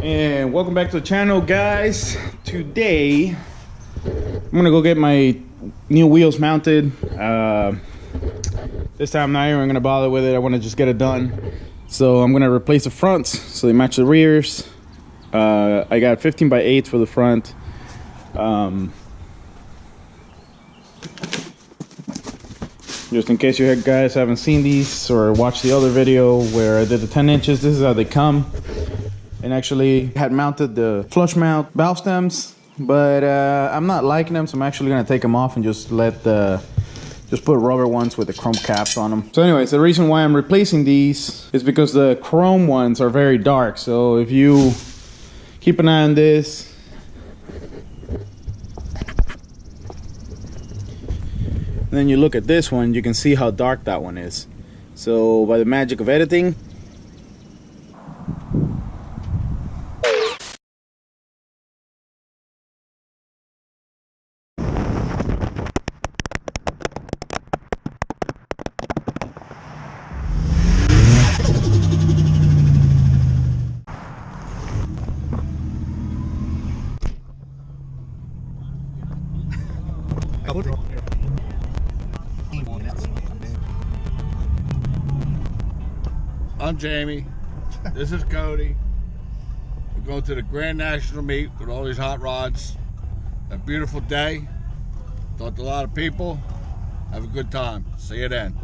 And welcome back to the channel, guys. Today I'm gonna go get my new wheels mounted. This time I'm not even gonna bother with it. I want to just get it done. So I'm gonna replace the fronts so they match the rears. I got 15 by 8 for the front. Just in case you guys haven't seen these or watched the other video where I did the 10 inches, this is how they come. And actually had mounted the flush mount valve stems, but I'm not liking them, so I'm actually gonna take them off and just just put rubber ones with the chrome caps on them. So anyways, the reason why I'm replacing these is because the chrome ones are very dark. So if you keep an eye on this, and then you look at this one, you can see how dark that one is. So by the magic of editing, I'm Jamie. This is Cody. We're going to the Grand National meet with all these hot rods. A beautiful day. Talked to a lot of people. Have a good time. See you then.